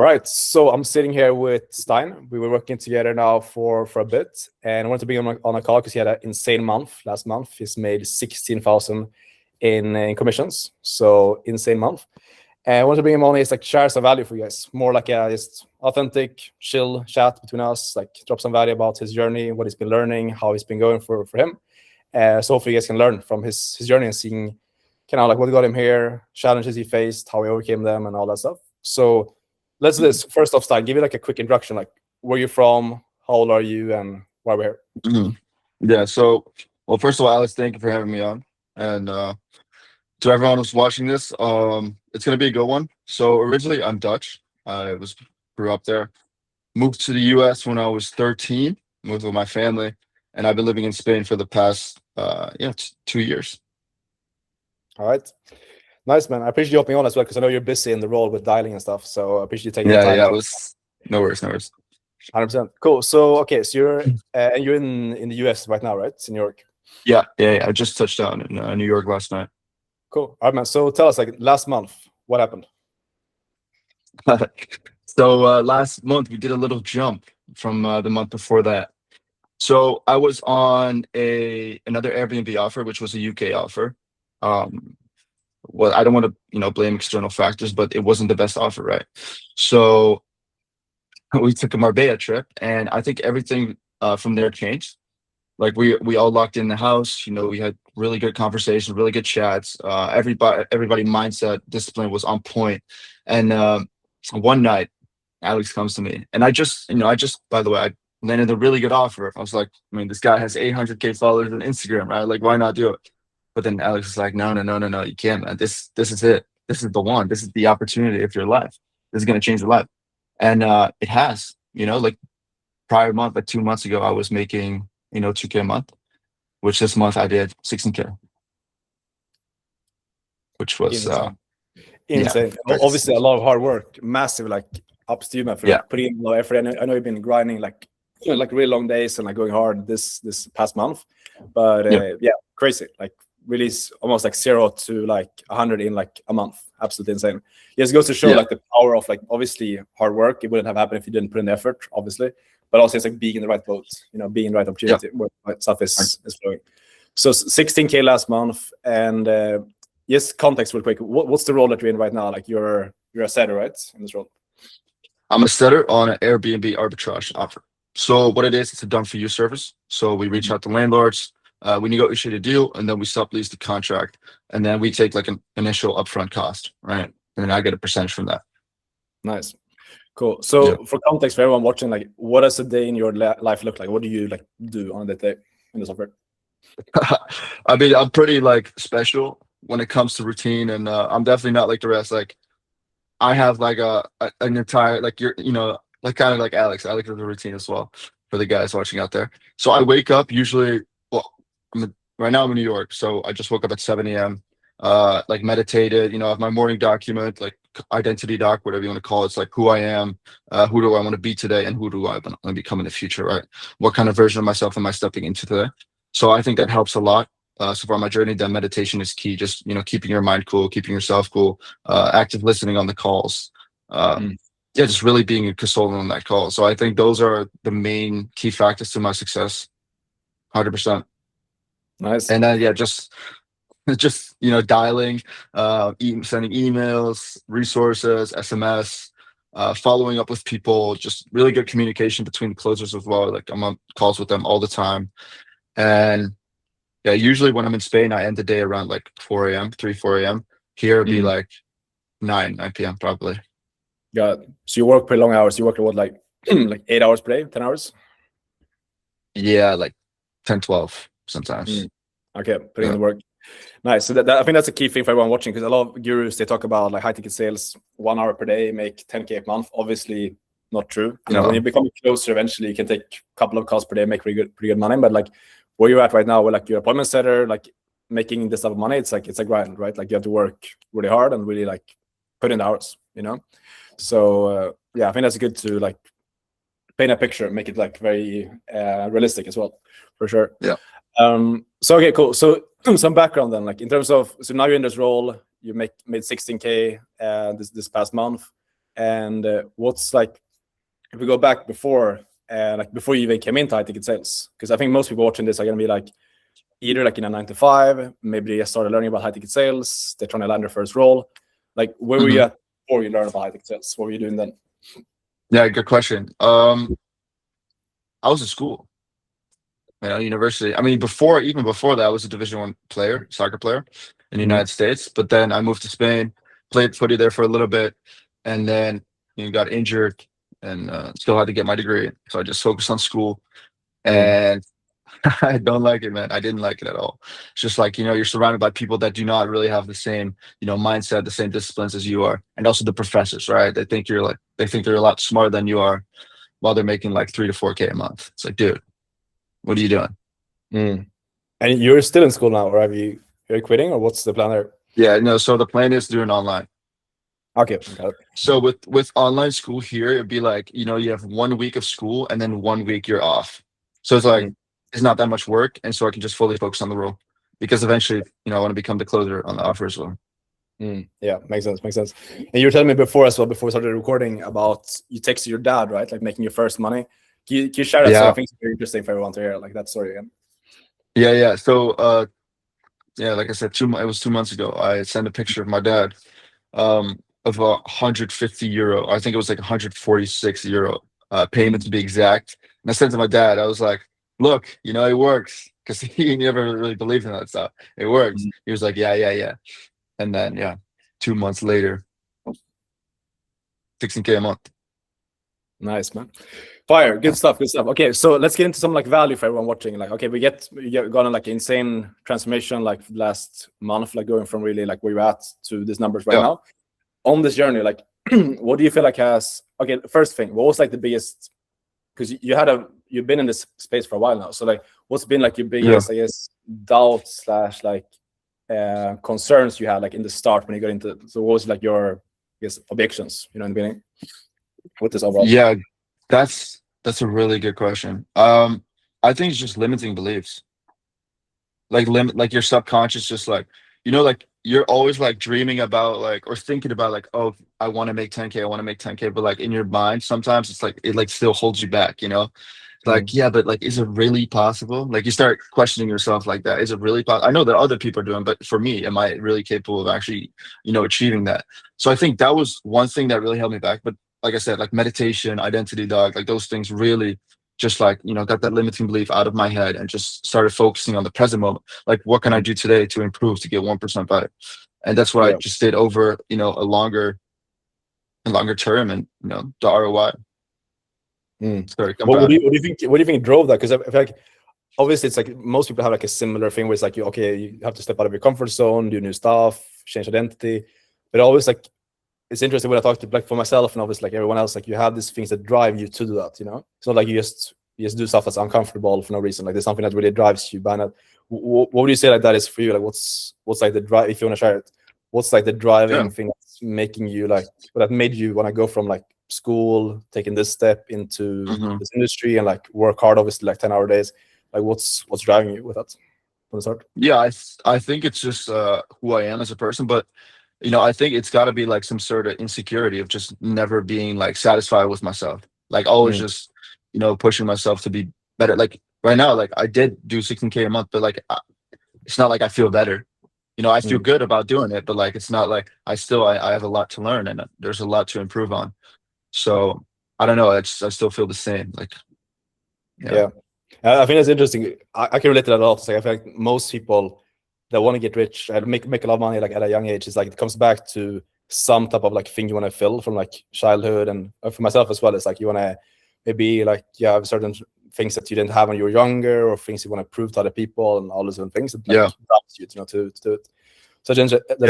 All right, so I'm sitting here with Stijn. We were working together now for a bit, and I wanted to bring him on a call because he had an insane month last month. He's made 16,000 in commissions, so insane month. And I wanted to bring him on. He's like share some value for you guys, more like a just authentic, chill chat between us. Like drop some value about his journey, what he's been learning, how it's been going for him. So hopefully you guys can learn from his journey and seeing kind of like what got him here, challenges he faced, how he overcame them, and all that stuff. So let's do this. First off, Stijn, give it like a quick introduction. Like, where you from, how old are you, and why we're here? Yeah. So, well, first of all, Alex, thank you for having me on, and to everyone who's watching this, it's gonna be a good one. So, originally, I'm Dutch. I grew up there, moved to the U.S. when I was 13, moved with my family, and I've been living in Spain for the past 2 years. All right. Nice, man. I appreciate you hopping on as well because I know you're busy in the role with dialing and stuff. So I appreciate you taking the time. Yeah, it was no worries. 100%. Cool. So, okay, so you're in the US right now, right? It's in New York. Yeah. I just touched down in New York last night. Cool. All right, man. So tell us, like, last month, what happened? So last month we did a little jump from the month before that. So I was on another Airbnb offer, which was a UK offer. Well, I don't want to, blame external factors, but it wasn't the best offer, right? So we took a Marbella trip, and I think everything from there changed. Like we all locked in the house. We had really good conversations, really good chats. Everybody mindset, discipline was on point. And one night, Alex comes to me, and I just, by the way, I landed a really good offer. I was like, this guy has 800K followers on Instagram, right? Like, why not do it? But then Alex was like, no, you can't, man. This is it. This is the one. This is the opportunity of your life. This is going to change your life. And it has, like prior month, like 2 months ago, I was making, 2K a month, which this month I did 16K, which was insane. Yeah, obviously a lot of hard work, massive, like ups to you, man, for putting in a lot of effort. I know you've been grinding like really long days and like going hard this past month, but crazy. Like really almost like 0 to like 100 in like a month. Absolutely insane. Yes, it goes to show like the power of like obviously hard work. It wouldn't have happened if you didn't put in the effort, obviously. But also it's like being in the right boat, being in the right opportunity where stuff is flowing. So 16K last month, and yes, context real quick. What's the role that you're in right now? Like you're a setter, right? In this role. I'm a setter on an Airbnb arbitrage offer. So what it is, it's a done for you service. So we reach out to landlords. We negotiate a deal, and then we sublease the contract, and then we take like an initial upfront cost, right? And then I get a percentage from that. Nice, cool. So for context for everyone watching, like, what does a day in your life look like? What do you like do on that day in the software? I mean, I'm pretty like special when it comes to routine, and I'm definitely not like the rest. Like, I have like an entire like like kind of like Alex. I like the routine as well for the guys watching out there. So I wake up usually. Right now I'm in New York, so I just woke up at 7 a.m. Like meditated, I have my morning document, like identity doc, whatever you want to call it. It's like who I am, who do I want to be today, and who do I want to become in the future, right? What kind of version of myself am I stepping into today? So I think that helps a lot. So far my journey, then meditation is key. Just, keeping your mind cool, keeping yourself cool, active listening on the calls. Just really being a consultant on that call. So I think those are the main key factors to my success. 100%. Nice. And then just dialing, sending emails, resources, SMS, following up with people, just really good communication between the closers as well. Like I'm on calls with them all the time. And usually when I'm in Spain, I end the day around like 4 a.m., 4 a.m. Here it'd be like 9 p.m. probably. Yeah. So you work pretty long hours. You work what, like 8 hours per day, 10 hours? Yeah, like 10, 12 sometimes. Okay, putting in the work. Nice. So I think that's a key thing for everyone watching, because a lot of gurus, they talk about like high ticket sales, 1 hour per day, make 10K a month. Obviously not true. When you become closer, eventually you can take a couple of calls per day, make pretty good money. But like where you're at right now, with like your appointment setter, like making this type of money, it's a grind, right? Like you have to work really hard and really like put in the hours, So I think that's good to like paint a picture, make it like very realistic as well, for sure. Yeah. So okay, cool. So some background then, like in terms of, so now you're in this role, you made 16K this past month. And what's like, if we go back before, like before you even came into high ticket sales, because I think most people watching this are gonna be like either like in a 9 to 5, maybe they started learning about high ticket sales, they're trying to land their first role. Like, where were you at before you learned about high ticket sales? What were you doing then? Yeah, good question. I was in school, university. I mean, even before that, I was a Division 1 player, soccer player in the United States. But then I moved to Spain, played footy there for a little bit, and then got injured and still had to get my degree. So I just focused on school, and I don't like it, man. I didn't like it at all. It's just like, you're surrounded by people that do not really have the same, mindset, the same disciplines as you are. And also the professors, right? They think they're a lot smarter than you are while they're making like 3 to 4K a month. It's like, dude, what are you doing? And you're still in school now, or are you quitting, or what's the plan there? Yeah, no. So the plan is doing online. Okay. Got it. So with online school here, it'd be like, you have 1 week of school and then 1 week you're off. So it's like, it's not that much work. And so I can just fully focus on the role, because eventually, I want to become the closer on the offer as well. Yeah, makes sense. And you were telling me before as well, before we started recording, about you texted your dad, right? Like making your first money. Can you share that story? I think it's very interesting for everyone to hear, like that story again. Yeah. So, like I said, it was 2 months ago. I sent a picture of my dad, of €150. I think it was like €146 payment to be exact. And I said to my dad, I was like, "Look, it works," because he never really believed in that stuff. It works. He was like, "Yeah." And then 2 months later, 16K a month. Nice, man. Fire. Good stuff. Okay, so let's get into some like value for everyone watching. Like, okay, we got on like insane transformation like last month, like going from really like where you're at to these numbers right now. On this journey, like, what do you feel like first thing, what was like the biggest, because you've been in this space for a while now. So like, what's been like your biggest, I guess, doubt / like concerns you had like in the start when you got into, so what was like your, I guess, objections, in the beginning with this overall? Yeah, that's a really good question. I think it's just limiting beliefs. Like your subconscious, just like, like you're always like dreaming about like, or thinking about like, oh, I want to make 10K, but like in your mind, sometimes it's like, it like still holds you back, like, yeah, but like, is it really possible? Like you start questioning yourself like that. Is it really possible? I know that other people are doing, but for me, am I really capable of actually, achieving that? So I think that was one thing that really held me back. But like I said, like meditation, identity dog, like those things really just like, got that limiting belief out of my head and just started focusing on the present moment. Like, what can I do today to improve, to get 1% better? And that's what I just did over, a longer term, and, the ROI. Sorry, what do you think drove that? Because I feel like obviously it's like most people have like a similar thing where it's like, you have to step out of your comfort zone, do new stuff, change identity. But always like, it's interesting when I talk to like for myself and obviously like everyone else, like you have these things that drive you to do that, It's not like you just do stuff that's uncomfortable for no reason. Like there's something that really drives you. But what would you say like that is for you? Like what's like the drive, if you want to share it, what's like the driving thing that's making you like, that made you want to go from like school, taking this step into this industry and like work hard, obviously like 10-hour days? Like what's driving you with that from the start? Yeah, I think it's just who I am as a person, but I think it's got to be like some sort of insecurity of just never being like satisfied with myself, like always just pushing myself to be better. Like right now, like I did do 16K a month, but like it's not like I feel better. I feel good about doing it, but like it's not like I have a lot to learn and there's a lot to improve on. So I don't know. I still feel the same. Like, yeah. I think that's interesting. I can relate to that a lot. Like I feel like most people that want to get rich and make a lot of money like at a young age, is like it comes back to some type of like thing you want to fill from like childhood, and for myself as well. It's like you want to maybe like have certain things that you didn't have when you were younger, or things you want to prove to other people, and all those different things that like, drives you to do it. So that's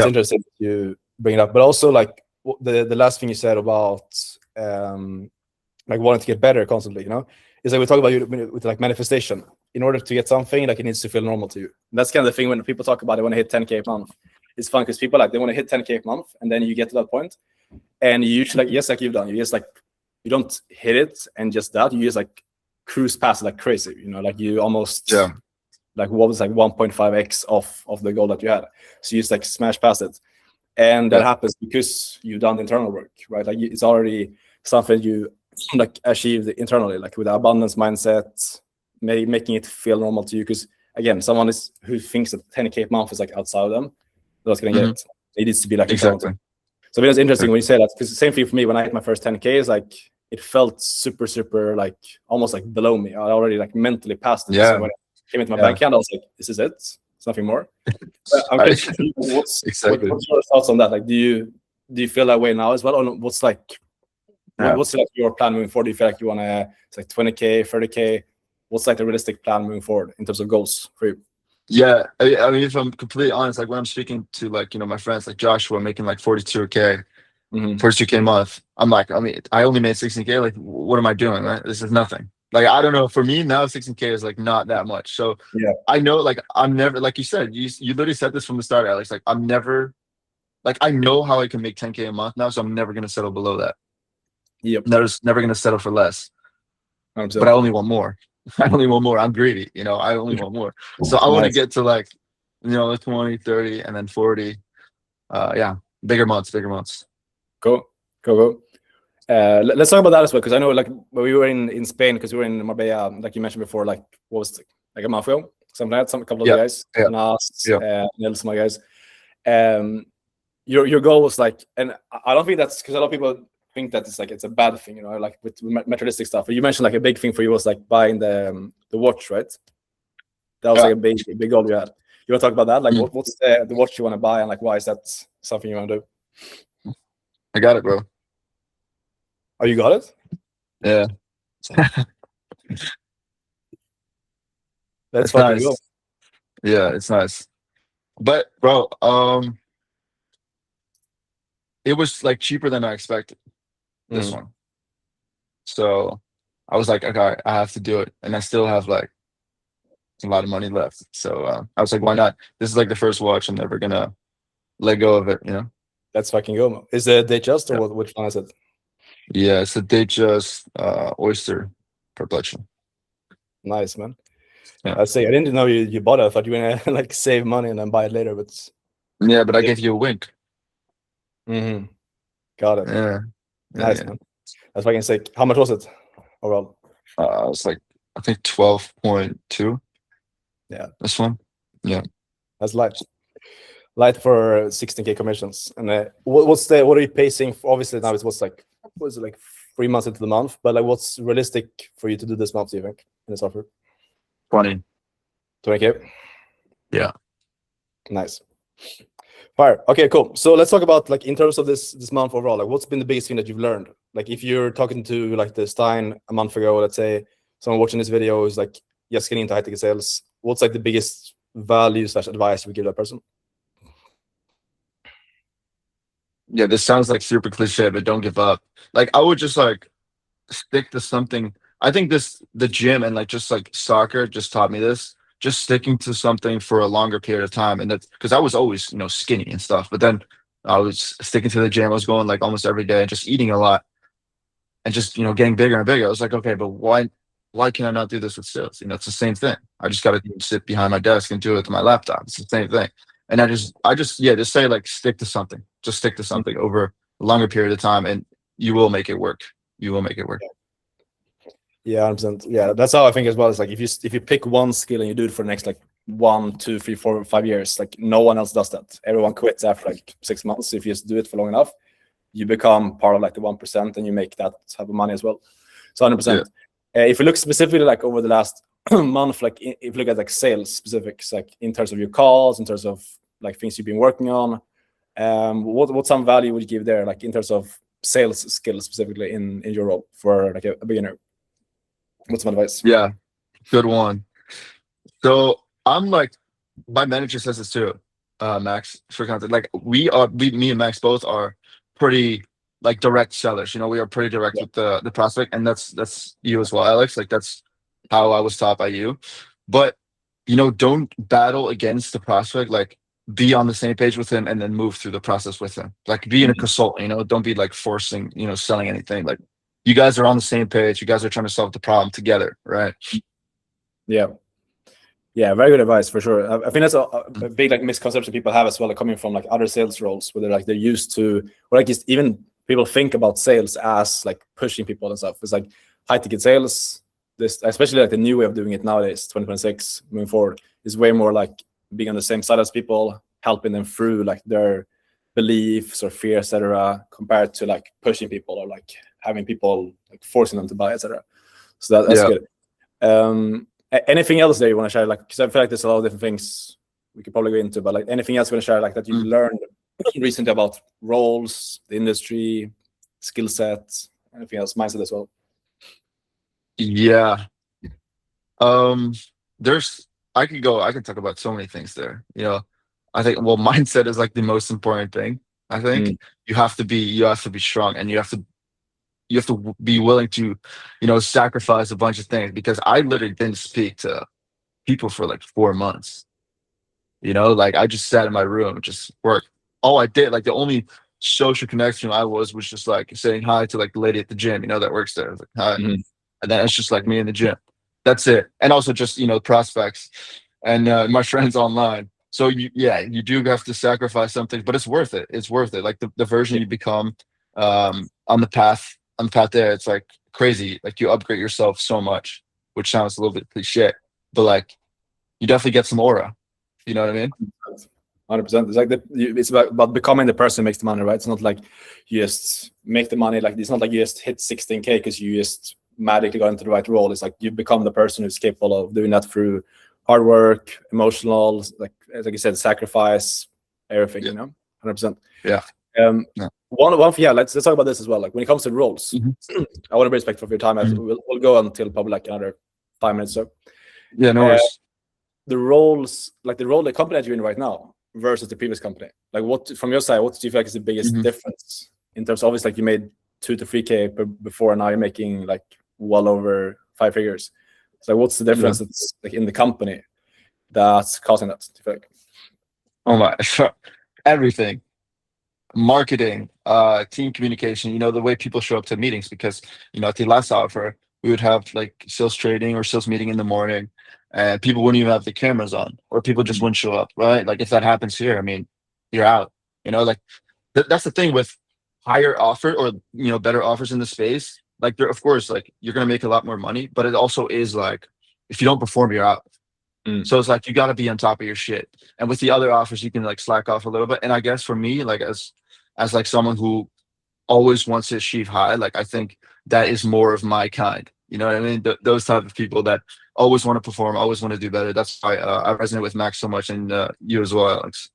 interesting that you bring it up. But also like the last thing you said about like wanting to get better constantly, is like we talk about you with like manifestation. In order to get something, like it needs to feel normal to you. And that's kind of the thing when people talk about they want to hit 10K a month. It's fun because people like they want to hit 10K a month, and then you get to that point, and you usually like you've done, you just like you don't hit it and just that, you just like cruise past it like crazy, like you almost like what was like 1.5x of the goal that you had. So you just like smash past it. And that happens because you've done the internal work, right? Like it's already something you like achieved internally, like with the abundance mindset, making it feel normal to you. Because again, someone who thinks that 10K a month is like outside of them, they're not gonna get it. It needs to be like internal. Exactly. So it's interesting when you say that, because the same thing for me when I hit my first 10K is like it felt super like almost like below me. I already like mentally passed it. So when it came into my bank account, I was like, this is it. It's nothing more. I'm curious, what's your thoughts on that? Like, do you feel that way now as well, or what's like your plan moving forward? Do you feel like you want to, it's like 20K, 30K? What's like the realistic plan moving forward in terms of goals for you? Yeah, I mean, if I'm completely honest, like when I'm speaking to like my friends like Joshua making like 42K a month, I'm like, I mean, I only made 16K. Like, what am I doing? Right? This is nothing. Like, I don't know. For me now, 16K is like not that much. So I know, like, I'm never, like you said, you literally said this from the start, Alex. Like, I'm never, like, I know how I can make 10K a month now, so I'm never gonna settle below that. Yep. Never gonna settle for less. 100%. But I only want more. I only want more. I'm greedy, I only want more. So I want to get to like, 20, 30, and then 40. Bigger months. Go. Let's talk about that as well, because I know like when we were in Spain, because we were in Marbella, like you mentioned before, like what was it, like a month ago, something like that, a couple of guys, and us, Nils, my guys. Your goal was like, and I don't think that's because a lot of people think that it's a bad thing, like with materialistic stuff. But you mentioned like a big thing for you was like buying the watch, right? That was like a big goal you had. You want to talk about that? Like, what's the watch you want to buy, and like why is that something you want to do? I got it, bro. Oh, you got it? Yeah. That's fucking nice. Cool. Yeah, it's nice. But bro, it was like cheaper than I expected. This one. So I was like, okay, I have to do it. And I still have like a lot of money left. So I was like, why not? This is like the first watch. I'm never gonna let go of it, That's fucking good. Is it Datejust or which one is it? Yeah, it's a Datejust Oyster perpetual. Nice, man. I say I didn't know you bought it. I thought you were gonna like save money and then buy it later, but but I gave you a wink. Got it. Yeah. Nice, man. That's fucking sick. How much was it overall? It's like I think 12.2. Yeah. This one. Yeah. That's light. Light for 16K commissions. And what are you pacing for? Obviously now it's what is it, like 3 months into the month, but like what's realistic for you to do this month, do you think, in this offer? 20K? Yeah. Nice. Fire. Okay, cool. So let's talk about like in terms of this month overall, like what's been the biggest thing that you've learned? Like if you're talking to like the Stijn a month ago, let's say someone watching this video is like just getting into high-ticket sales, what's like the biggest value/advice you would give that person? Yeah, this sounds like super cliche, but don't give up. Like I would just like stick to something. I think the gym and like just like soccer just taught me this. Just sticking to something for a longer period of time. And that's because I was always, skinny and stuff. But then I was sticking to the gym. I was going like almost every day and just eating a lot and just, getting bigger and bigger. I was like, okay, but why can I not do this with sales? It's the same thing. I just got to sit behind my desk and do it with my laptop. It's the same thing. And I just say like, stick to something. Just stick to something over a longer period of time and you will make it work. You will make it work. Yeah, 100%. Yeah, that's how I think as well. It's like if you pick one skill and you do it for the next like 1, 2, 3, 4, 5 years, like no one else does that. Everyone quits after like 6 months. If you just do it for long enough, you become part of like the 1% and you make that type of money as well. So 100%. If you look specifically like over the last month, like if you look at like sales specifics, like in terms of your calls, in terms of like things you've been working on, what some value would you give there, like in terms of sales skills specifically in your role for like a beginner? What's some advice? Yeah, good one. So I'm like, my manager says this too, Max, for content. Like me and Max both are pretty like direct sellers. We are pretty direct with the prospect, and that's you as well, Alex. Like that's how I was taught by you. But don't battle against the prospect. Like be on the same page with him, and then move through the process with him. Like be in a consultant. Don't be like forcing, selling anything. Like you guys are on the same page. You guys are trying to solve the problem together, right? Yeah. Yeah, very good advice for sure. I think that's a big like misconception people have as well, like, coming from like other sales roles, where they're used to, or like even people think about sales as like pushing people and stuff. It's like high ticket sales. This, especially like the new way of doing it nowadays, 2026 moving forward, is way more like being on the same side as people, helping them through like their beliefs or fear, etc., compared to like pushing people or like having people like forcing them to buy, etc. So that's Yeah. good. Anything else that you want to share? Like, because I feel like there's a lot of different things we could probably go into, but like anything else you want to share, like that you learned recently about roles, the industry, skill sets, anything else, mindset as well. Yeah. There's I can talk about so many things there. I think, well, mindset is like the most important thing. I think Mm. you have to be strong, and you have to be willing to, sacrifice a bunch of things, because I literally didn't speak to people for like 4 months. Like I just sat in my room, just worked. All I did, like the only social connection was just like saying hi to like the lady at the gym, that works there. I was like, hi. Mhm. And then it's just like me in the gym. That's it. And also just, prospects and my friends online. So you do have to sacrifice something, but it's worth it. It's worth it. Like the version Yeah. you become on the path there, it's like crazy. Like you upgrade yourself so much, which sounds a little bit cliche, but like you definitely get some aura. You know what I mean? 100%. It's like it's about becoming the person who makes the money, right? It's not like you just make the money. Like, it's not like you just hit 16K because you just magically got into the right role. It's like you become the person who's capable of doing that through hard work, emotional, like you said, sacrifice, everything. Yeah. 100%. Yeah. Um, Yeah. one yeah. Let's talk about this as well. Like when it comes to roles, Mhm. I want to be respectful of your time. Mhm. We'll go until probably like another 5 minutes or so. Yeah, no Uh, worries. the roles, like the role, the company that you're in right now versus the previous company, like what from your side, what do you feel like is the biggest Mhm. difference in terms of, obviously, like you made 2 to 3K before, and now you're making like well over 5 figures. So what's the Yeah. difference that's like in the company that's causing that? Do you feel like? Oh my, everything. Marketing, team communication, the way people show up to meetings, because, at the last offer, we would have like sales trading or sales meeting in the morning, and people wouldn't even have the cameras on, or people just wouldn't show up, right? Like if that happens here, I mean, you're out, like that's the thing with higher offer, or, better offers in the space. Like there, of course, like you're going to make a lot more money, but it also is like, if you don't perform, you're out. Mm. So it's like you got to be on top of your shit. And with the other offers, you can like slack off a little bit. And I guess for me, like as like someone who always wants to achieve high, like I think that is more of my kind. You know what I mean? Those type of people that always want to perform, always want to do better. That's why I resonate with Max so much, and you as well, Alex.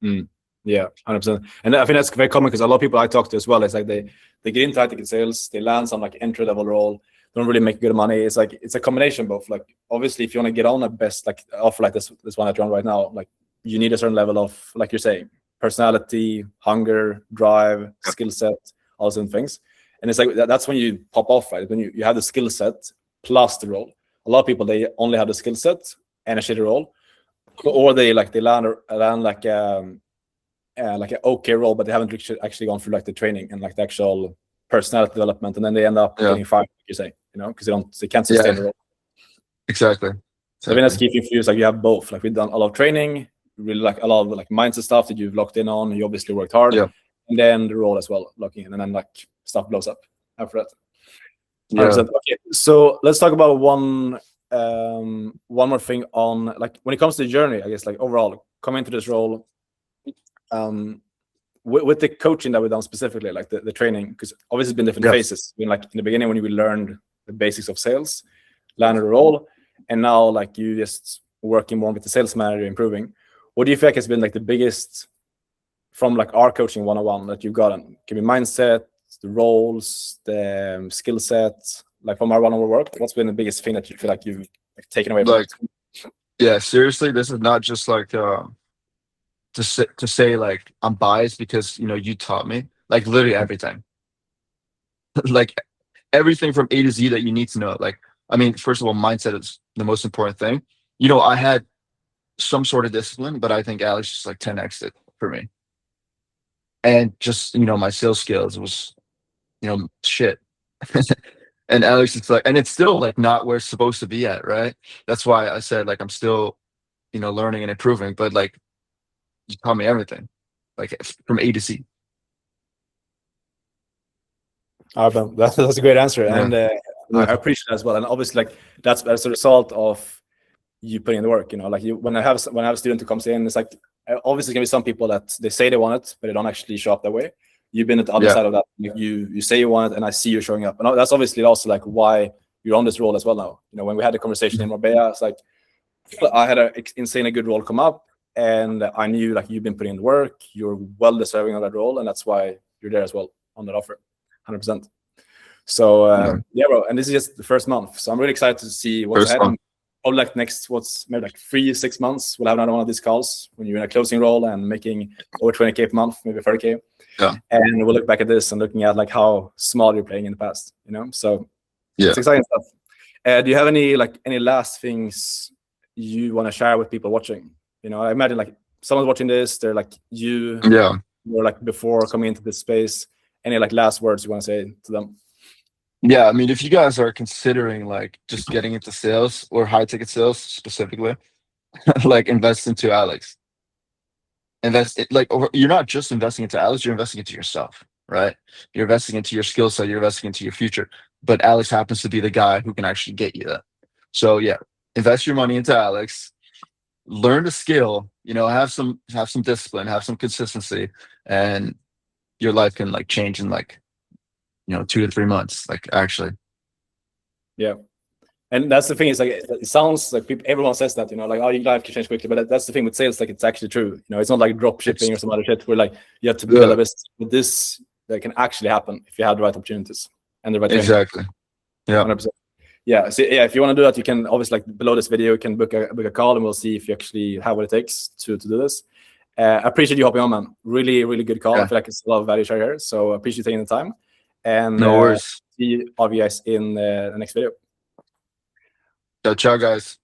Mm. Yeah, 100%. And I think that's very common because a lot of people I talk to as well, it's like they get into high ticket sales, they land some like entry level role, don't really make good money. It's like it's a combination both. Like obviously, if you want to get on a best like offer like this one that you're on right now, like you need a certain level of, like you're saying, personality, hunger, drive, skill set, all those things. And it's like that's when you pop off, right? When you have the skill set plus the role. A lot of people, they only have the skill set and a shitty role, or they land like an okay role, but they haven't actually gone through like the training and like the actual personality development, and then they end up Yeah. getting fired, like you say, because they can't sustain Yeah. the role. Exactly. So I think that's Exactly. key for you. Is like you have both. Like we've done a lot of training, really like a lot of like mindset stuff that you've locked in on. You obviously worked hard, Yeah. and then the role as well, locking in, and then like stuff blows up after that. Yeah. 100%. Okay, so let's talk about one more thing on like when it comes to the journey. I guess like overall coming into this role, with the coaching that we've done specifically, like the training, because obviously it's been different Yeah. phases. Been like in the beginning when we learned the basics of sales, landed a role, and now like you just working more with the sales manager, improving. What do you think has been like the biggest from like our coaching 101 that you've gotten? Can be mindset, the roles, the skill set, like from our one-on-one work. What's been the biggest thing that you feel like you've like, taken away from Like, it? yeah, seriously, this is not just like to say like I'm biased because you taught me, like literally everything. Like everything from A to Z that you need to know. Like, I mean, first of all, mindset is the most important thing. I had some sort of discipline, but I think Alex just like 10x it for me. And just, my sales skills was, shit. And Alex, it's like, and it's still like not where it's supposed to be at, right? That's why I said like I'm still, learning and improving. But like, you taught me everything, like from A to Z. That's a great answer, Yeah. and I appreciate that as well. And obviously, like that's as a result of you putting in the work. Like when I have a student who comes in, it's like obviously going to be some people that they say they want it, but they don't actually show up that way. You've been at the other Yeah. side of that. You say you want it, and I see you showing up, and that's obviously also like why you're on this role as well now. When we had the conversation in Marbella, it's like I had an insanely good role come up, and I knew like you've been putting in the work, you're well deserving of that role, and that's why you're there as well on that offer, 100%. So yeah, bro, and this is just the first month, so I'm really excited to see what's First ahead. month. Probably like next, maybe like 3-6 months, we'll have another one of these calls when you're in a closing role and making over 20K per month, maybe 30K. Yeah. And we'll look back at this and looking at like how small you're playing in the past, So Yeah. it's exciting stuff. Do you have any last things you want to share with people watching? I imagine like someone's watching this, they're like you, or like before coming into this space. Any like last words you want to say to them? Yeah, I mean, if you guys are considering like just getting into sales or high ticket sales specifically, like invest into Alex. You're not just investing into Alex, you're investing into yourself, right? You're investing into your skill set, you're investing into your future. But Alex happens to be the guy who can actually get you that. So yeah, invest your money into Alex, learn the skill, have some discipline, have some consistency, and your life can like change in like 2 to 3 months, like actually. Yeah. And that's the thing, is like it sounds like everyone says that, like, oh, your life can change quickly, but that's the thing with sales, like it's actually true. It's not like drop shipping or some other shit where like you have to build a business. But this that can actually happen if you have the right opportunities and the right training. Exactly. Yeah. 100%. Yeah. So yeah, if you want to do that, you can obviously like below this video, you can book a call and we'll see if you actually have what it takes to do this. I appreciate you hopping on, man. Really, really good call. Yeah. I feel like it's a lot of value share here. So I appreciate you taking the time. And no worries. see all of you guys in the next video. Ciao, guys.